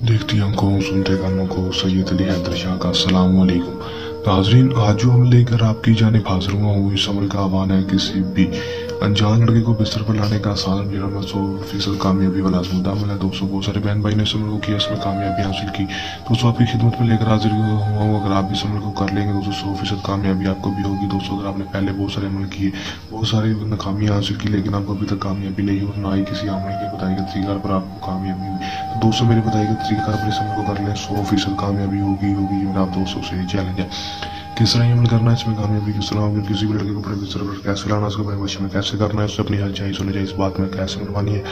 देखती आंखों सुनते कानों को सैयद अली हैदर शाह का अस्सलाम वालेकुम। नाजरीन, आज जो अमल लेकर आपकी जानिब हाजिर हुआ हूँ, इस अमल का आह्वान है किसी भी अनजान लड़के को बिस्तर पर लाने का आसान 100% कामयाबी वाला आजमूदा अमल है। दोस्तों, बहुत सारे बहन भाई ने इस अमल को किया, इसमें कामयाबी हासिल की। दोस्तों, आपकी खिदमत में लेकर हाजिर हुआ हूँ। अगर आप इस अमल को कर लेंगे दोस्तों, 100% कामयाबी आपको भी होगी। दोस्तों, अगर आपने पहले बहुत सारे अमल किए, बहुत सारी नाकामियाँ हासिल की, लेकिन आपको अभी तक कामयाबी नहीं हो, ना ही किसी अमल के बताए गए तरीका पर आपको कामयाबी हुई, तो दोस्तों मेरे बताए गए तरीका पर इस अमल को कर लें, 100% कामयाबी होगी होगी। ये मेरा आप दोस्तों से चैलेंज है। किस तरह अमल करना है, इसमें कामयाबी किस तरह होगी, किसी भी लड़के को अपने बिस्तर पर कैसे लाना है, उसको अपने वश में कैसे करना है, उससे अपनी हर चाहिए सुन जाए, इस बात में कैसे मनवानी है।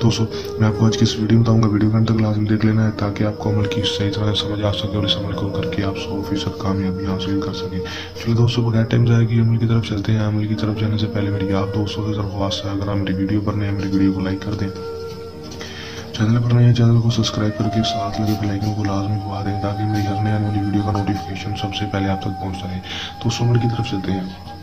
दोस्तों, मैं आपको आज की इस वीडियो में बताऊंगा। वीडियो के अंत तक लाजम देख लेना है ताकि आपको अमल की सही तरह से समझ आ सके और इस अमल को करके आप 100% कामयाबी हासिल कर सकें। चलिए दोस्तों, बगैर टाइम जाए कि अमल की तरफ चलते हैं। अमल की तरफ जाने से पहले मेरी आप दोस्तों की दरख्वास्त है, अगर आप मेरी वीडियो पर नए, मेरी वीडियो को लाइक कर दें, चैनल पर नए चैनल को सब्सक्राइब करके साथ लगे बेल आइकन को लाजमी दबा दें ताकि मेरी हर नई आने वाली वीडियो का नोटिफिकेशन सबसे पहले आप तक पहुंचता रहे। तो अमल की तरफ चलते हैं।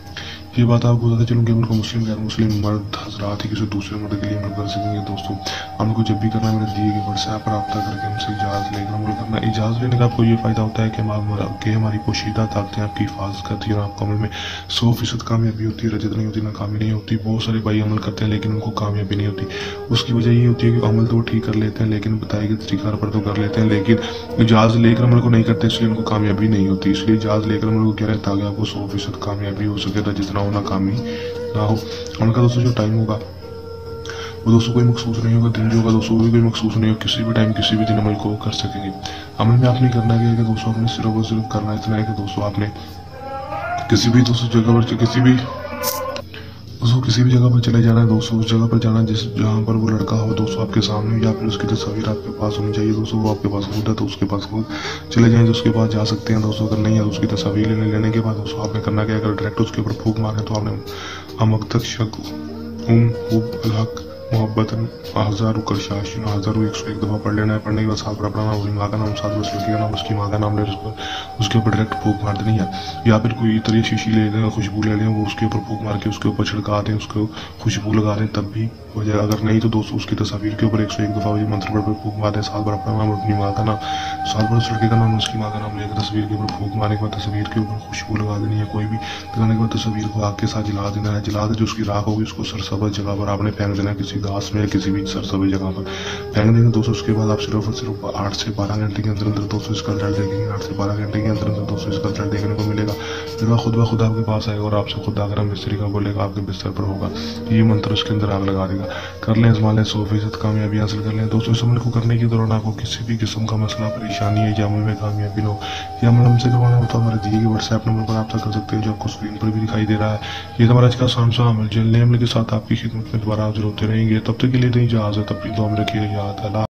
ये बात आपको बताते चलूँ कि अमल को मुस्लिम गैर मुस्लिम मर्द हजरात ही किसी दूसरे मर्द के लिए अमल कर सकेंगे। दोस्तों, अमल को जब भी करना है मेरे दिए गए व्हाट्सएप पर रब्ता करके हमसे इजाज़त लेकर अमल करना। इजाज़त लेने का आपको ये फ़ायदा होता है कि हमारी पोशीदा ताकतें आपकी हिफाजत करती है और आपको अमल में 100% कामयाबी होती है, रजत नहीं होती, नाकामी नहीं होती। बहुत सारे भाई अमल करते हैं लेकिन उनको कामयाबी नहीं होती। उसकी वजह ये होती है कि अमल तो ठीक कर लेते हैं, लेकिन बताए गए तरीका पर तो कर लेते हैं, लेकिन इजाज़त लेकर अमल को नहीं करते, इसलिए उनको कामयाबी नहीं होती। इसलिए इजाज़त लेकर अमल को क्या रहता है ताकि आपको 100% कामयाबी हो सके, रजत ना हो, नाकामी ना हो। उनका दोस्तों जो टाइम होगा वो दोस्तों कोई मखसूस नहीं होगा, दिन जो होगा दोस्तों भी कोई मखसूस नहीं होगा, किसी भी टाइम किसी भी दिन अमल को कर सकेंगे। अमल में आपने करना क्या है कि दोस्तों आपने सिर्फ और सिर्फ करना इतना है कि दोस्तों आपने किसी भी दोस्तों जगह पर किसी भी जगह पर चले जाना है। दोस्तों उस जगह पर जाना जिस जहाँ पर वो लड़का हो दोस्तों आपके सामने, या फिर उसकी तस्वीर आपके पास होनी चाहिए। दोस्तों वो आपके पास खुद है तो उसके पास खुद चले जाएं तो उसके पास जा सकते हैं। दोस्तों अगर नहीं है तो उसकी तस्वीर लेने के बाद दोस्तों आपने करना क्या है, अगर डायरेक्ट उसके ऊपर फूंक मारे तो आपने हम अक्तक शक हक मोहब्बतन हज़ारों करशाशिन 1101 दफ़ा पढ़ लेना है। पढ़ने के बाद साथ अपना नाम, उसकी माँ का नाम, साथ बस लड़की का नाम, उसकी माँ का नाम ले उसके ऊपर डायरेक्ट फूंक मार देनी है। या फिर कोई इतर शीशी ले लें, खुशबू ले लें, वो उसके ऊपर फूंक मार के उसके ऊपर छिड़का दें, उसको खुशबू लगा दें, तब भी हो जाएगा। अगर नहीं तो दोस्तों उसकी तस्वीर के ऊपर 101 दफ़ा मंत्र पर फूंक मार दें, साथ बार अपना नाम, अपनी माँ का नाम, साथ बार उस लड़के का नाम, उसकी माँ का नाम लेकर तस्वीर के ऊपर फूंक मारने के बाद तस्वीर के ऊपर खुशबू लगा देनी है। कोई भी लगाने के बाद तस्वीर को आग के साथ जला देना है। जला दे जो उसकी राख होगी उसको सरसब्ज़ जगह पर आपने फेंक देना है, किसी घास में, किसी भी सरसब्ज़ जगह पर फेंक देंगे। दोस्तों उसके बाद आप सिर्फ और सिर्फ 8 से 12 घंटे के अंदर अंदर दोस्तों इसका रिजल्ट देखेंगे। 8 से 12 घंटे के अंदर अंदर दोस्तों इसका रिजल्ट देखने को मिलेगा। फिर खुद ब खुद आपके पास आएगा और आपसे खुद आकर मिस्त्री का बोलेगा, आपके बिस्तर पर होगा, ये मंत्र उसके अंदर आग लगा देगा। कर लें, आज़मा लें, 100% कामयाबी हासिल कर लें। दोस्तों इस अमल को करने के दौरान आपको किसी भी किस्म का मसला, परेशानी है या अमल में कामयाबी ना हो, या अमल हमसे करवाना हो तो हमारे दिए गए व्हाट्सएप नंबर पर रब्ता कर सकते हैं जो आपको स्क्रीन पर भी दिखाई दे रहा है। ये हमारा आज का आसान सा अमल, जल्द नए अमल के साथ आपकी खिदमत में दोबारा हाजिर होते रहेंगे। तब तक के लिए इजाज़त, अपनी दुआ में रखिए याद।